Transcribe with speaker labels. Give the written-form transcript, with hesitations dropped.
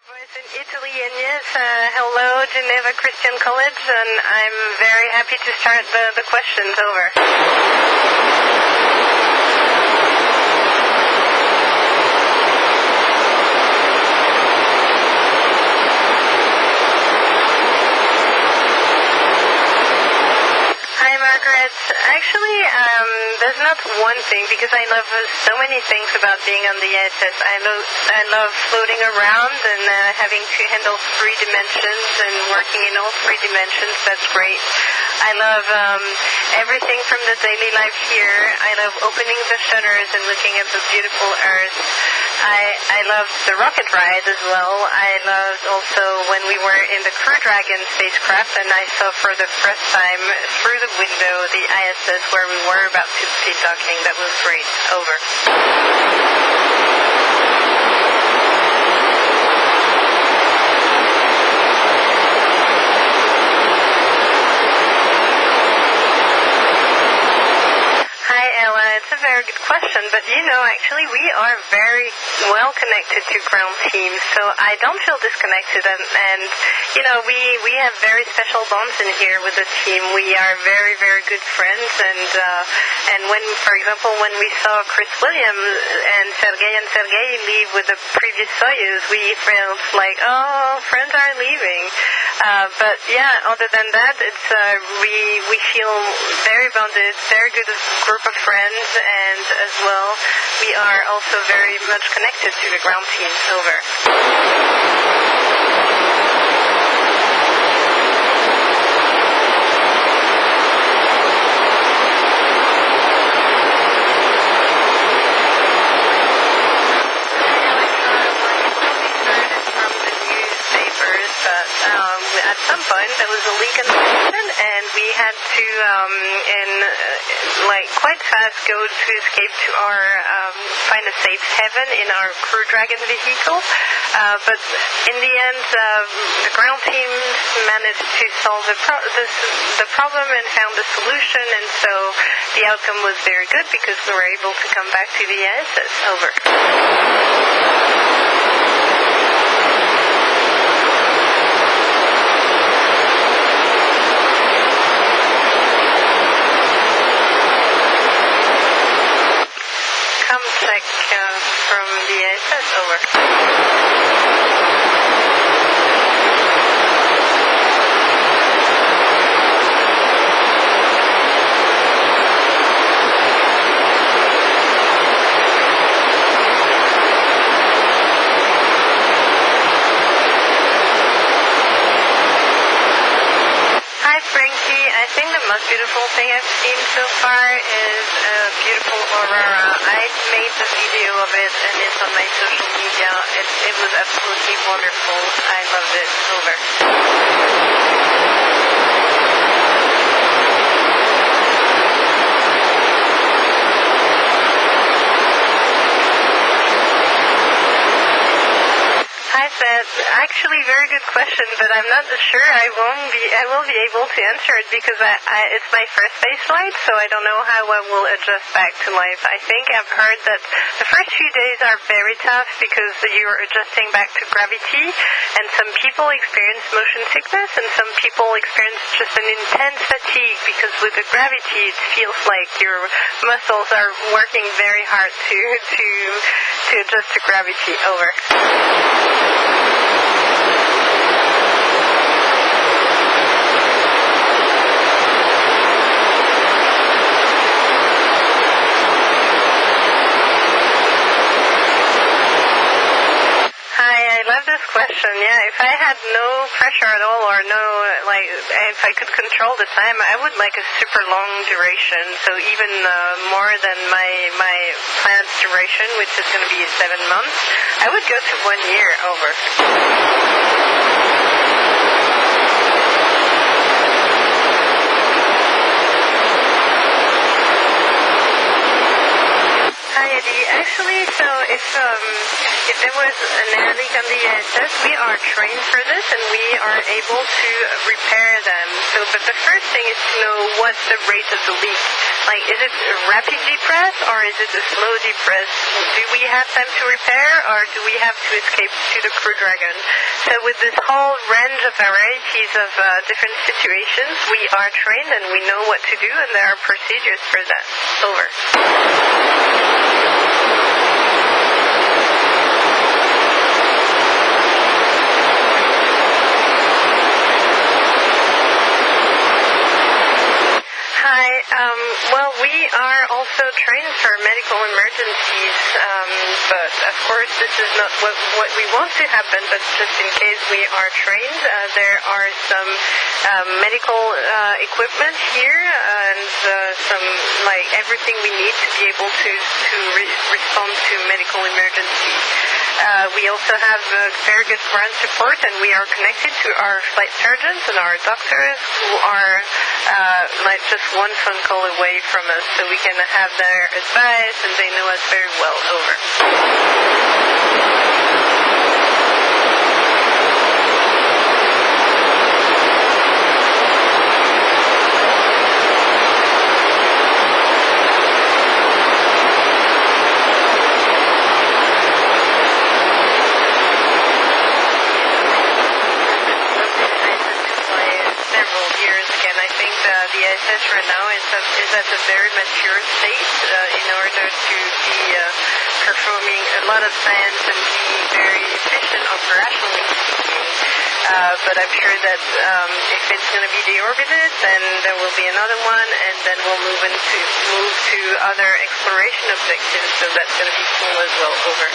Speaker 1: Voice in Italy, and yes, hello, Geneva Christian College, and I'm very happy to start the questions. Over. Hi, Margaret. Actually, there's not one thing, because I love so many things about being on the ISS. I love floating around and having to handle 3 dimensions and working in all 3 dimensions. That's great. I love everything from the daily life here. I love opening the shutters and looking at the beautiful Earth. I love the rocket ride as well. I loved also when we were in the Crew Dragon spacecraft and I saw for the first time through the window the ISS where we were about to be docking. That was great. Over. Hi, Ella. It's a very good question, but actually we are very well connected to ground team, so I don't feel disconnected, and we have very special bonds in here with the team. We are very, very good friends, and when, for example, when we saw Chris Williams and Sergei leave with the previous Soyuz, we felt like, oh, friends are leaving. But yeah, other than that, it's we feel very bonded, very good group of friends, and as well, we are also very much connected to the ground team. Over. At some point there was a leak in the engine, and we had to quite fast go to escape to our find a safe haven in our Crew Dragon vehicle. But in the end, the ground team managed to solve the problem and found the solution, and so the outcome was very good because we were able to come back to the ISS. Over. Check from the ISS. Over. Hi, Frankie. I think the most beautiful thing I've seen so far is a beautiful aurora. I made the video of it and it's on my social media. It was absolutely wonderful. I loved it. Over. Hi, Seth. Actually, very good question, but I'm not sure I will be able to answer it because it's my first space flight, so I don't know how I will adjust back to life. I think I've heard that the first few days are very tough because you're adjusting back to gravity, and some people experience motion sickness, and some people experience just an intense fatigue because with the gravity it feels like your muscles are working very hard to adjust to gravity. Over. I love this question. Yeah, if I had no pressure at all or if I could control the time, I would like a super long duration, so even more than my planned duration, which is going to be 7 months. I would go to 1 year. Over. Hi, Eddie. Actually, so if if there was an air leak on the ASS, we are trained for this and we are able to repair them. So, but the first thing is to know what's the rate of the leak. Like, is it a rapid depress or is it a slow depress? Do we have time to repair or do we have to escape to the Crew Dragon? So with this whole range of varieties of different situations, we are trained and we know what to do and there are procedures for that. Over. Well, we are also trained for medical emergencies, but of course this is not what we want to happen, but just in case we are trained, there are some medical equipment here and some, like, everything we need to be able to respond to medical emergencies. We also have very good ground support and we are connected to our flight surgeons and our doctors who are like just one phone call away from us, so we can have their advice and they know us very well. Over. The ASS right now is at a very mature state in order to be performing a lot of science and be very efficient operationally speaking. But I'm sure that if it's going to be deorbited, then there will be another one, and then we'll move to other exploration objectives. So that's going to be cool as well. Over.